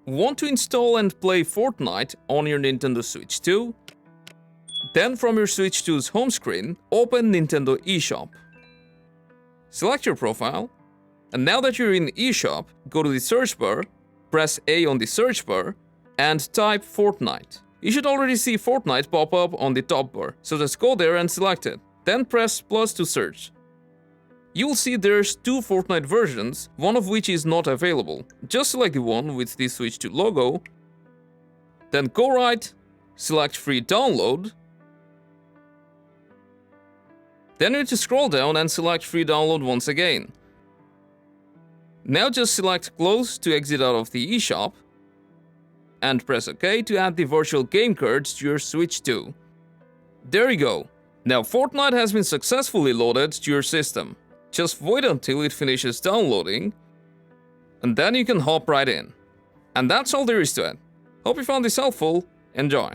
Want to install and play Fortnite on your Nintendo Switch 2? Then from your Switch 2's home screen, open Nintendo eShop. Select your profile, and now that you're in eShop, go to the search bar, press A on the search bar, and type Fortnite. You should already see Fortnite pop up on the top bar, so just go there and select it. Then press plus to search. You'll see there's two Fortnite versions, one of which is not available. Just select the one with the Switch 2 logo, then go right, select free download, then you need to scroll down and select free download once again. Now just select close to exit out of the eShop, and press OK to add the virtual game cards to your Switch 2. There you go. Now Fortnite has been successfully loaded to your system. Just wait until it finishes downloading, and then you can hop right in. And that's all there is to it. Hope you found this helpful. Enjoy!